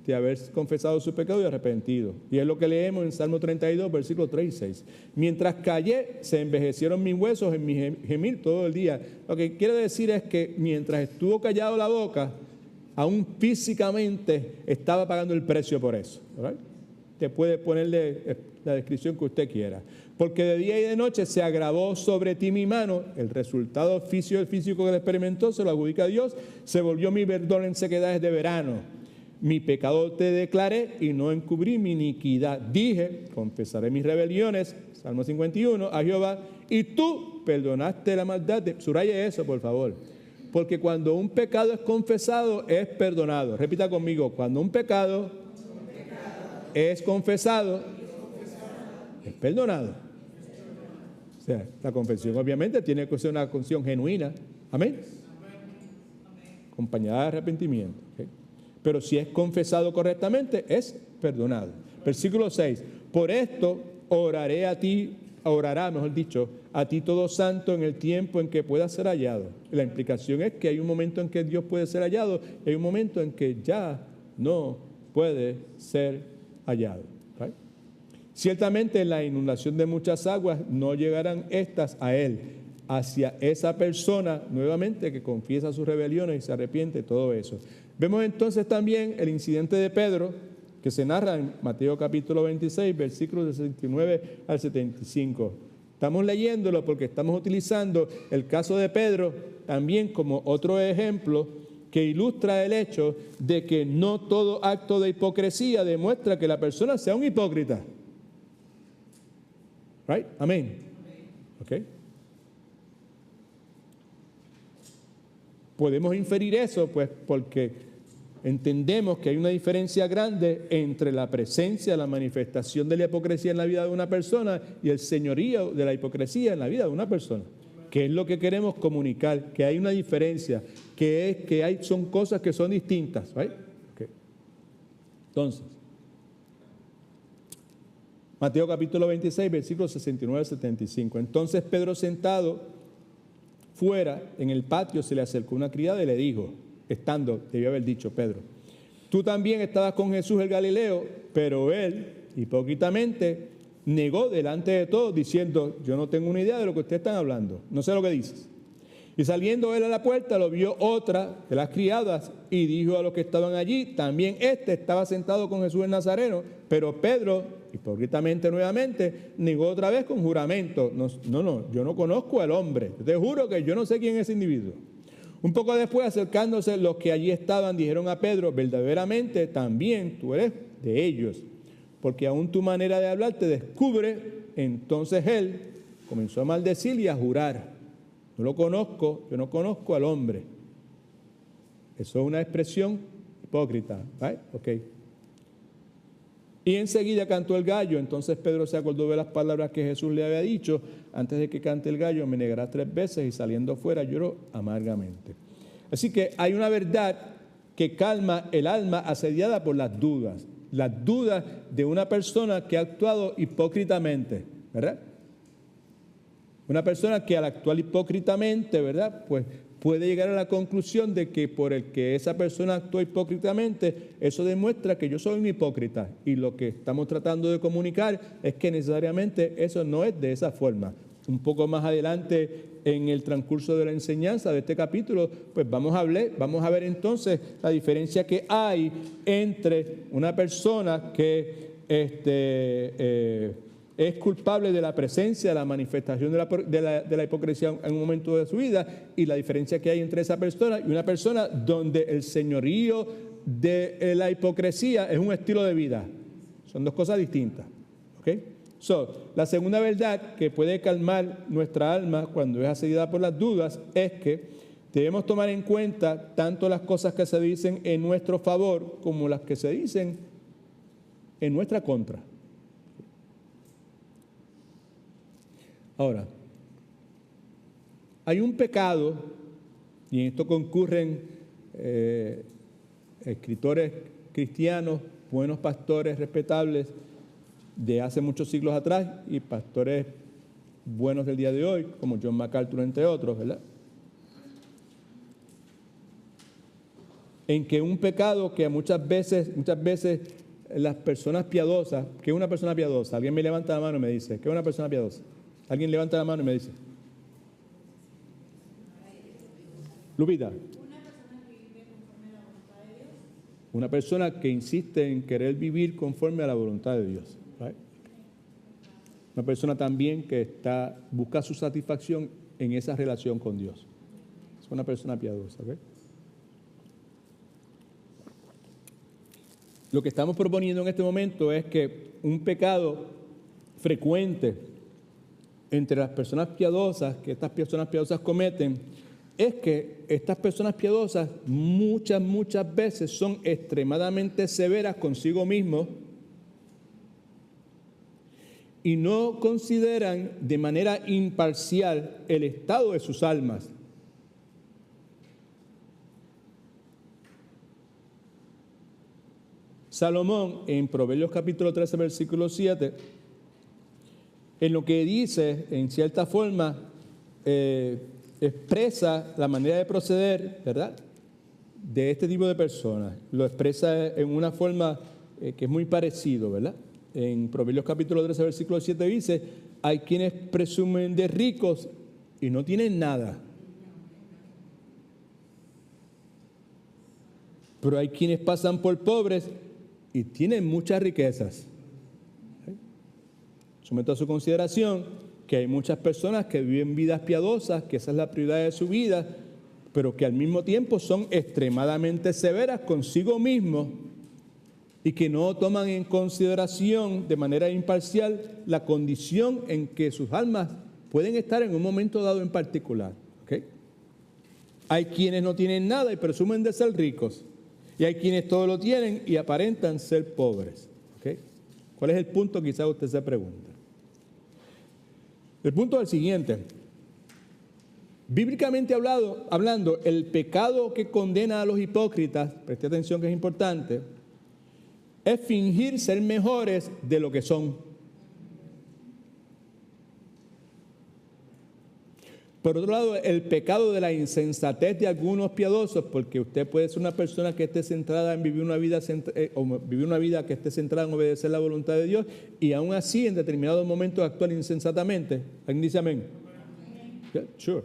de haber confesado su pecado y arrepentido. Y es lo que leemos en Salmo 32, versículos 3 y 6. Mientras callé, se envejecieron mis huesos en mi gemir todo el día. Lo que quiere decir es que mientras estuvo callado la boca, aún físicamente estaba pagando el precio por eso. ¿Verdad? Te puede ponerle la descripción que usted quiera. Porque de día y de noche se agravó sobre ti mi mano. El resultado físico que él experimentó se lo adjudica a Dios. Se volvió mi verdor en sequedades de verano. Mi pecado te declaré y no encubrí mi iniquidad. Dije, confesaré mis rebeliones, Salmo 51, a Jehová, y tú perdonaste la maldad. Subraye eso, por favor. Porque cuando un pecado es confesado, es perdonado. Repita conmigo, cuando un pecado es confesado, es perdonado. O sea, la confesión obviamente tiene que ser una confesión genuina. Amén. Acompañada de arrepentimiento. ¿Okay? Pero si es confesado correctamente, es perdonado. Versículo 6. Por esto orará, mejor dicho, a ti todo santo en el tiempo en que pueda ser hallado. La implicación es que hay un momento en que Dios puede ser hallado y hay un momento en que ya no puede ser hallado. ¿Right? Ciertamente en la inundación de muchas aguas no llegarán estas a él, hacia esa persona nuevamente que confiesa sus rebeliones y se arrepiente, todo eso. Vemos entonces también el incidente de Pedro, que se narra en Mateo capítulo 26, versículos del 69 al 75. Estamos leyéndolo porque estamos utilizando el caso de Pedro también como otro ejemplo que ilustra el hecho de que no todo acto de hipocresía demuestra que la persona sea un hipócrita. Right? Amén. Okay. Podemos inferir eso, pues, porque entendemos que hay una diferencia grande entre la presencia, la manifestación de la hipocresía en la vida de una persona y el señorío de la hipocresía en la vida de una persona. ¿Qué es lo que queremos comunicar? Que hay una diferencia, son cosas que son distintas. ¿Right? Okay. Entonces, Mateo capítulo 26, versículos 69 al 75. Entonces Pedro, sentado fuera en el patio, se le acercó una criada y le dijo, debió haber dicho Pedro, tú también estabas con Jesús el Galileo. Pero él, hipócritamente, negó delante de todos, diciendo, yo no tengo una idea de lo que ustedes están hablando, no sé lo que dices. Y saliendo él a la puerta, lo vio otra de las criadas y dijo a los que estaban allí, también estaba sentado con Jesús el Nazareno. Pero Pedro, hipócritamente nuevamente, negó otra vez con juramento, no, yo no conozco al hombre, te juro que yo no sé quién es ese individuo. Un poco después, acercándose los que allí estaban, dijeron a Pedro, verdaderamente también tú eres de ellos, porque aún tu manera de hablar te descubre. Entonces él comenzó a maldecir y a jurar, yo no conozco al hombre. Eso es una expresión hipócrita, ¿right? Okay. Y enseguida cantó el gallo. Entonces Pedro se acordó de las palabras que Jesús le había dicho, antes de que cante el gallo me negarás 3 veces, y saliendo fuera lloró amargamente. Así que hay una verdad que calma el alma asediada por las dudas de una persona que ha actuado hipócritamente, ¿verdad? Una persona que al actuar hipócritamente, ¿verdad? Pues puede llegar a la conclusión de que por el que esa persona actúa hipócritamente, eso demuestra que yo soy un hipócrita. Y lo que estamos tratando de comunicar es que necesariamente eso no es de esa forma. Un poco más adelante en el transcurso de la enseñanza de este capítulo, pues vamos a ver entonces la diferencia que hay entre una persona que es culpable de la presencia, de la manifestación de la hipocresía en un momento de su vida, y la diferencia que hay entre esa persona y una persona donde el señorío de la hipocresía es un estilo de vida. Son dos cosas distintas. ¿Ok? La segunda verdad que puede calmar nuestra alma cuando es asedada por las dudas es que debemos tomar en cuenta tanto las cosas que se dicen en nuestro favor como las que se dicen en nuestra contra. Ahora, hay un pecado, y en esto concurren escritores cristianos, buenos pastores respetables de hace muchos siglos atrás y pastores buenos del día de hoy, como John MacArthur, entre otros, ¿verdad? En que un pecado que muchas veces las personas piadosas, ¿qué es una persona piadosa? Alguien me levanta la mano y me dice, ¿qué es una persona piadosa? Alguien levanta la mano y me dice. Lupita. Una persona que insiste en querer vivir conforme a la voluntad de Dios. Right? Una persona también que busca su satisfacción en esa relación con Dios. Es una persona piadosa. ¿Okay? Lo que estamos proponiendo en este momento es que un pecado frecuente entre las personas piadosas, que estas personas piadosas cometen, es que estas personas piadosas muchas veces son extremadamente severas consigo mismos y no consideran de manera imparcial el estado de sus almas. Salomón, en Proverbios capítulo 13, versículo 7, en lo que dice, en cierta forma, expresa la manera de proceder, ¿verdad?, de este tipo de personas. Lo expresa en una forma que es muy parecido, ¿verdad? En Proverbios capítulo 13, versículo 7 dice, hay quienes presumen de ricos y no tienen nada. Pero hay quienes pasan por pobres y tienen muchas riquezas. Someto a su consideración que hay muchas personas que viven vidas piadosas, que esa es la prioridad de su vida, pero que al mismo tiempo son extremadamente severas consigo mismos y que no toman en consideración de manera imparcial la condición en que sus almas pueden estar en un momento dado en particular. ¿Okay? Hay quienes no tienen nada y presumen de ser ricos, y hay quienes todo lo tienen y aparentan ser pobres. ¿Okay? ¿Cuál es el punto? Quizás usted se pregunta. El punto es el siguiente. Bíblicamente hablando, el pecado que condena a los hipócritas, preste atención que es importante, es fingir ser mejores de lo que son. Por otro lado, el pecado de la insensatez de algunos piadosos, porque usted puede ser una persona que esté centrada en vivir una vida que esté centrada en obedecer la voluntad de Dios y aún así en determinados momentos actuar insensatamente. ¿Alguien dice amén? Yeah, sure.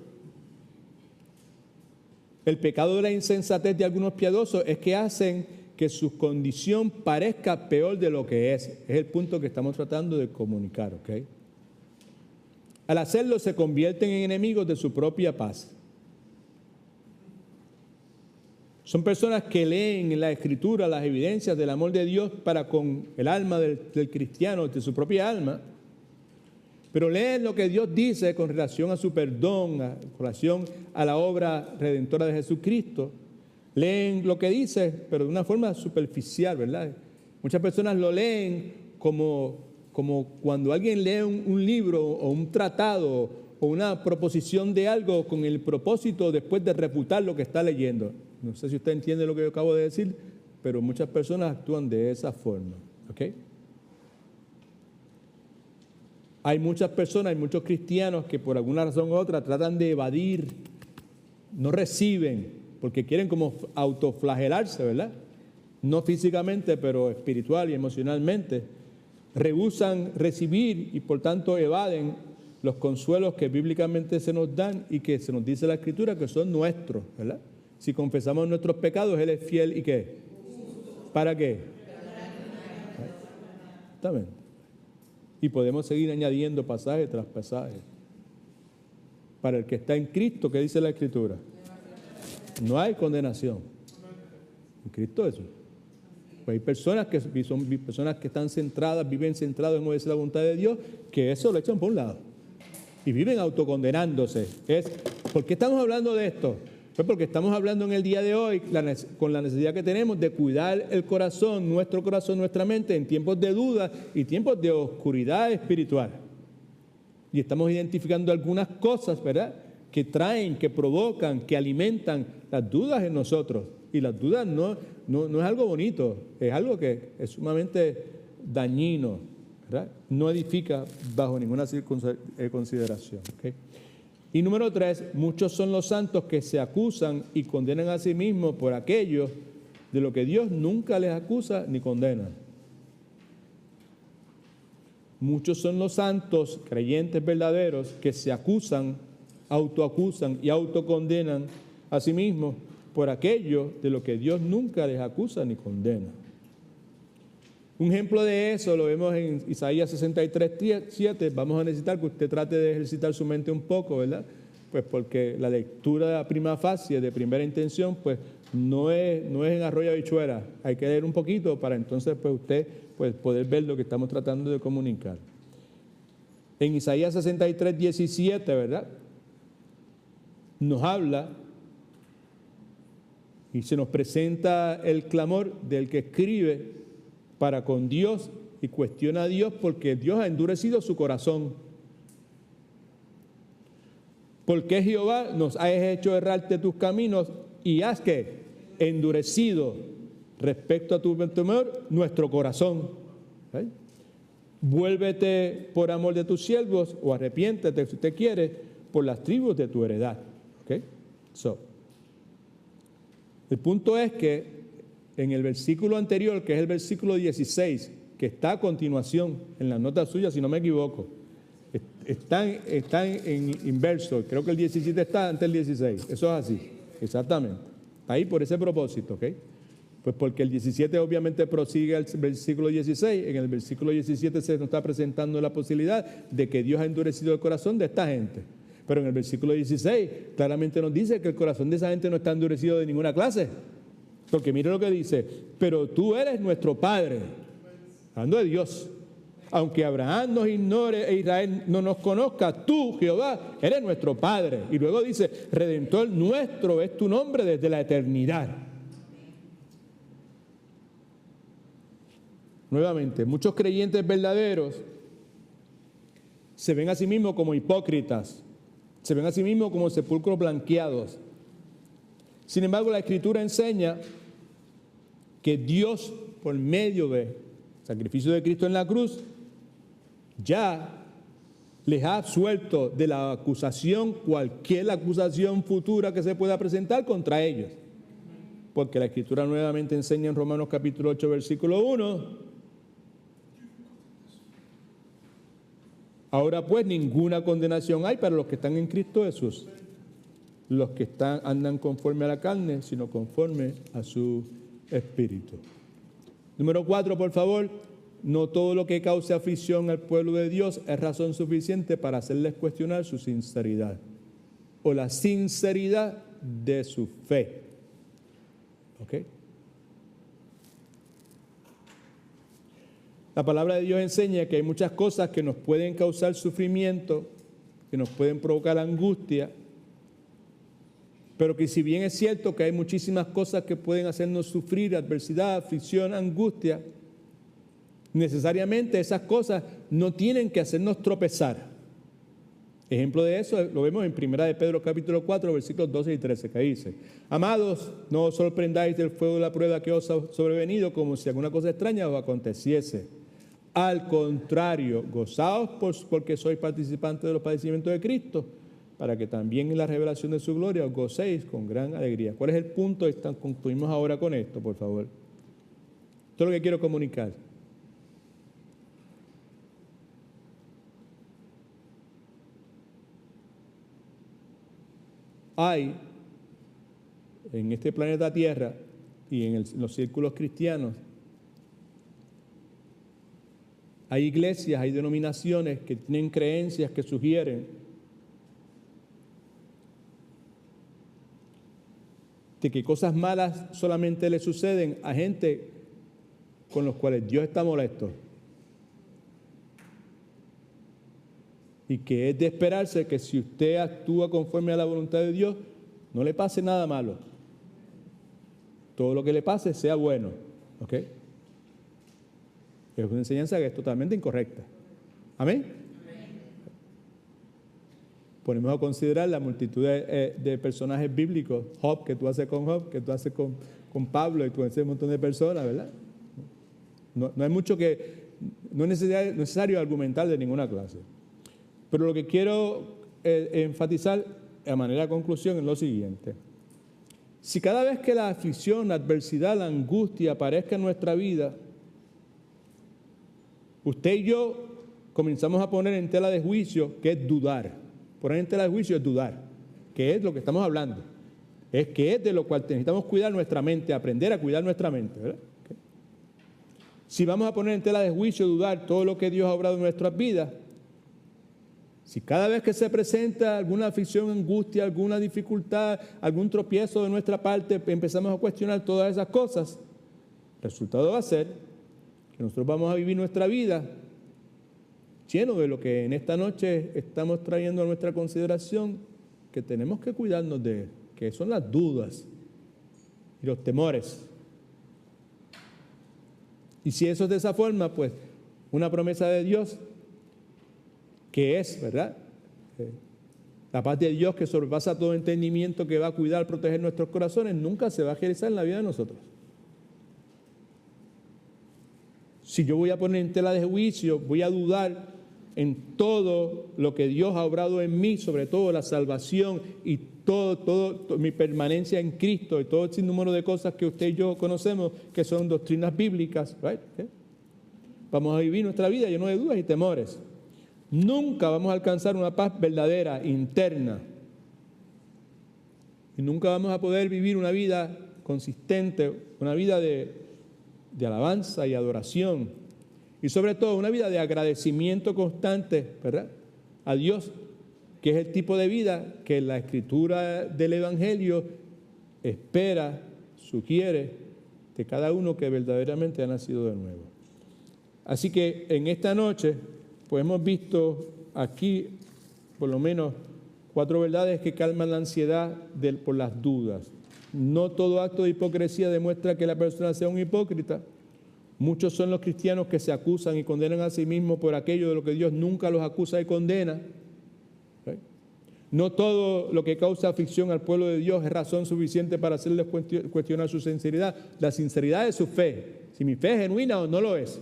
El pecado de la insensatez de algunos piadosos es que hacen que su condición parezca peor de lo que es. Es el punto que estamos tratando de comunicar, ¿ok? Al hacerlo se convierten en enemigos de su propia paz. Son personas que leen en la Escritura las evidencias del amor de Dios para con el alma del cristiano, de su propia alma, pero leen lo que Dios dice con relación a su perdón, con relación a la obra redentora de Jesucristo. Leen lo que dice, pero de una forma superficial, ¿verdad? Muchas personas lo leen como cuando alguien lee un libro o un tratado o una proposición de algo con el propósito después de refutar lo que está leyendo. No sé si usted entiende lo que yo acabo de decir, pero muchas personas actúan de esa forma. ¿Ok? Hay muchas personas, hay muchos cristianos que por alguna razón u otra tratan de evadir, no reciben, porque quieren como autoflagelarse, ¿verdad? No físicamente, pero espiritual y emocionalmente. Rehúsan recibir y por tanto evaden los consuelos que bíblicamente se nos dan y que se nos dice la Escritura que son nuestros, ¿verdad? Si confesamos nuestros pecados, Él es fiel, ¿y qué? ¿Para qué? Exactamente. Y podemos seguir añadiendo pasaje tras pasaje. Para el que está en Cristo, ¿qué dice la Escritura? No hay condenación. En Cristo eso. Pues hay personas que son personas que están centradas, viven centradas en obedecer la voluntad de Dios, que eso lo echan por un lado. Y viven autocondenándose. ¿Por qué estamos hablando de esto? Pues porque estamos hablando en el día de hoy con la necesidad que tenemos de cuidar el corazón, nuestra mente en tiempos de duda y tiempos de oscuridad espiritual. Y estamos identificando algunas cosas, ¿verdad?, que traen, que provocan, que alimentan las dudas en nosotros. Y las dudas no es algo bonito, es algo que es sumamente dañino, ¿verdad? No edifica bajo ninguna consideración. ¿Okay? Y número 3, muchos son los santos que se acusan y condenan a sí mismos por aquello de lo que Dios nunca les acusa ni condena. Muchos son los santos, creyentes verdaderos, que se acusan, autoacusan y autocondenan a sí mismos por aquello de lo que Dios nunca les acusa ni condena. Un ejemplo de eso lo vemos en Isaías 63:7. Vamos a necesitar que usted trate de ejercitar su mente un poco, ¿verdad? Pues porque la lectura prima facie, de primera intención, pues no es en arroyo habichuela. Hay que leer un poquito para entonces pues usted pues, poder ver lo que estamos tratando de comunicar. En Isaías 63:17, ¿verdad?, nos habla y se nos presenta el clamor del que escribe para con Dios y cuestiona a Dios porque Dios ha endurecido su corazón. Porque Jehová nos has hecho errarte tus caminos y has que endurecido respecto a tu temor nuestro corazón. ¿Sí? Vuélvete por amor de tus siervos o arrepiéntete si usted quiere por las tribus de tu heredad. ¿Okay? El punto es que en el versículo anterior, que es el versículo 16, que está a continuación en las notas suyas, si no me equivoco, están en inverso. Creo que el 17 está antes del 16. Eso es así, exactamente. Ahí por ese propósito, ¿ok? Pues porque el 17 obviamente prosigue al versículo 16. En el versículo 17 se nos está presentando la posibilidad de que Dios ha endurecido el corazón de esta gente. Pero en el versículo 16 claramente nos dice que el corazón de esa gente no está endurecido de ninguna clase. Porque mire lo que dice, pero tú eres nuestro Padre, hablando de Dios. Aunque Abraham nos ignore e Israel no nos conozca, tú, Jehová, eres nuestro Padre. Y luego dice, Redentor nuestro es tu nombre desde la eternidad. Nuevamente, muchos creyentes verdaderos se ven a sí mismos como hipócritas, se ven a sí mismos como sepulcros blanqueados. Sin embargo, la Escritura enseña que Dios, por medio del sacrificio de Cristo en la cruz, ya les ha absuelto de la acusación, cualquier acusación futura que se pueda presentar contra ellos. Porque la Escritura nuevamente enseña en Romanos capítulo 8, versículo 1, ahora pues ninguna condenación hay para los que están en Cristo Jesús, los que andan conforme a la carne, sino conforme a su Espíritu. Número 4, por favor. No todo lo que cause aflicción al pueblo de Dios es razón suficiente para hacerles cuestionar su sinceridad o la sinceridad de su fe. ¿Ok? La palabra de Dios enseña que hay muchas cosas que nos pueden causar sufrimiento, que nos pueden provocar angustia, pero que si bien es cierto que hay muchísimas cosas que pueden hacernos sufrir, adversidad, aflicción, angustia, necesariamente esas cosas no tienen que hacernos tropezar. Ejemplo de eso lo vemos en 1 de Pedro capítulo 4, versículos 12 y 13, que dice, amados, no os sorprendáis del fuego de la prueba que os ha sobrevenido como si alguna cosa extraña os aconteciese, Al contrario, gozaos porque sois participantes de los padecimientos de Cristo, para que también en la revelación de su gloria os gocéis con gran alegría. ¿Cuál es el punto? Concluimos ahora con esto, por favor. Esto es lo que quiero comunicar. Hay en este planeta Tierra y en los círculos cristianos, hay iglesias, hay denominaciones que tienen creencias que sugieren de que cosas malas solamente le suceden a gente con los cuales Dios está molesto. Y que es de esperarse que si usted actúa conforme a la voluntad de Dios, no le pase nada malo. Todo lo que le pase sea bueno. ¿Ok? Es una enseñanza que es totalmente incorrecta. ¿Amén? Ponemos a considerar la multitud de personajes bíblicos. Job, que tú haces con Job, que tú haces con Pablo y tú haces un montón de personas, ¿verdad? No hay mucho que... No es necesario argumentar de ninguna clase. Pero lo que quiero enfatizar a manera de conclusión es lo siguiente. Si cada vez que la aflicción, la adversidad, la angustia aparezca en nuestra vida, usted y yo comenzamos a poner en tela de juicio que es dudar. Poner en tela de juicio es dudar, que es lo que estamos hablando. Es que es de lo cual necesitamos cuidar nuestra mente, aprender a cuidar nuestra mente, ¿verdad? Okay. Si vamos a poner en tela de juicio, dudar todo lo que Dios ha obrado en nuestras vidas, si cada vez que se presenta alguna aflicción, angustia, alguna dificultad, algún tropiezo de nuestra parte, empezamos a cuestionar todas esas cosas, el resultado va a ser que nosotros vamos a vivir nuestra vida lleno de lo que en esta noche estamos trayendo a nuestra consideración, que tenemos que cuidarnos de, que son las dudas y los temores. Y si eso es de esa forma, pues una promesa de Dios, que es, ¿verdad? La paz de Dios que sobrepasa todo entendimiento, que va a cuidar, proteger nuestros corazones, nunca se va a realizar en la vida de nosotros. Si yo voy a poner en tela de juicio, voy a dudar en todo lo que Dios ha obrado en mí, sobre todo la salvación y todo mi permanencia en Cristo y todo el sinnúmero de cosas que usted y yo conocemos que son doctrinas bíblicas, right? ¿Okay? Vamos a vivir nuestra vida lleno de dudas y temores. Nunca vamos a alcanzar una paz verdadera, interna. Y nunca vamos a poder vivir una vida consistente, una vida de alabanza y adoración. Y sobre todo una vida de agradecimiento constante, ¿verdad?, a Dios, que es el tipo de vida que la Escritura del Evangelio espera, sugiere de cada uno que verdaderamente ha nacido de nuevo. Así que en esta noche, pues hemos visto aquí por lo menos 4 verdades que calman la ansiedad por las dudas. No todo acto de hipocresía demuestra que la persona sea un hipócrita. Muchos son los cristianos que se acusan y condenan a sí mismos por aquello de lo que Dios nunca los acusa y condena. ¿Sí? No todo lo que causa aflicción al pueblo de Dios es razón suficiente para hacerles cuestionar su sinceridad. La sinceridad de su fe. Si mi fe es genuina o no lo es.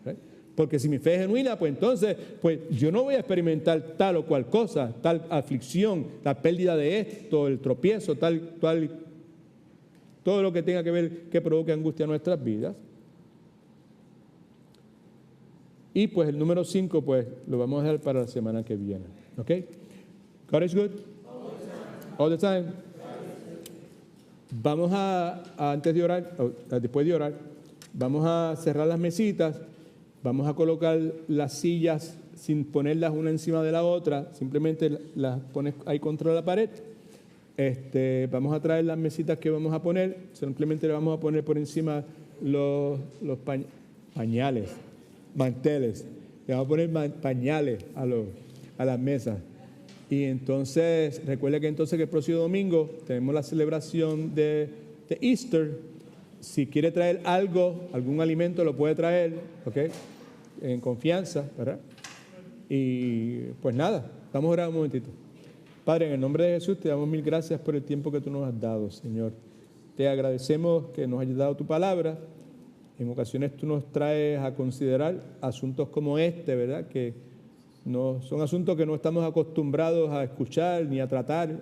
¿Sí? Porque si mi fe es genuina, pues entonces pues yo no voy a experimentar tal o cual cosa, tal aflicción, la pérdida de esto, el tropiezo, todo lo que tenga que ver que provoque angustia en nuestras vidas. Y pues el número 5, pues lo vamos a dejar para la semana que viene. ¿Ok? God is good? All the time. Vamos antes de orar, después de orar, vamos a cerrar las mesitas, vamos a colocar las sillas sin ponerlas una encima de la otra, simplemente las pones ahí contra la pared. Vamos a traer las mesitas que vamos a poner, simplemente le vamos a poner por encima los pañales. Manteles, le vamos a poner pañales a las mesas. Y entonces, recuerde que entonces que el próximo domingo tenemos la celebración de Easter. Si quiere traer algo, algún alimento, lo puede traer, ¿ok? En confianza, ¿verdad? Y pues nada, vamos a orar un momentito. Padre, en el nombre de Jesús te damos 1000 gracias por el tiempo que tú nos has dado, Señor. Te agradecemos que nos hayas dado tu palabra. En ocasiones tú nos traes a considerar asuntos como este, ¿verdad? Que no son asuntos que no estamos acostumbrados a escuchar ni a tratar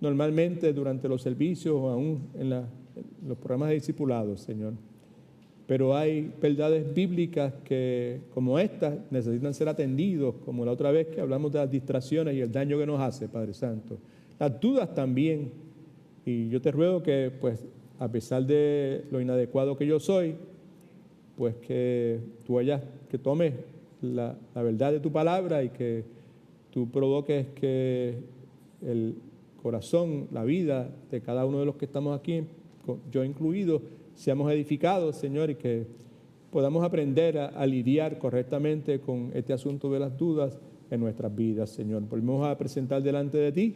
normalmente durante los servicios o aún en los programas de discipulado, Señor. Pero hay verdades bíblicas que, como estas, necesitan ser atendidos, como la otra vez que hablamos de las distracciones y el daño que nos hace, Padre Santo. Las dudas también. Y yo te ruego que, pues, a pesar de lo inadecuado que yo soy, pues que que tomes la verdad de tu palabra y que tú provoques que el corazón, la vida de cada uno de los que estamos aquí, yo incluido, seamos edificados, Señor, y que podamos aprender a lidiar correctamente con este asunto de las dudas en nuestras vidas, Señor. Volvemos a presentar delante de ti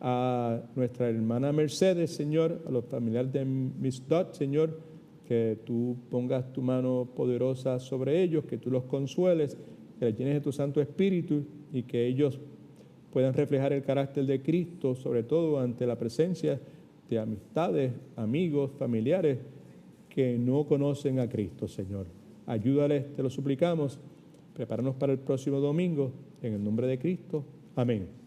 a nuestra hermana Mercedes, Señor, a los familiares de Miss Dot, Señor, que tú pongas tu mano poderosa sobre ellos, que tú los consueles, que les llenes de tu Santo Espíritu y que ellos puedan reflejar el carácter de Cristo, sobre todo ante la presencia de amistades, amigos, familiares que no conocen a Cristo, Señor. Ayúdales, te lo suplicamos. Prepáranos para el próximo domingo. En el nombre de Cristo. Amén.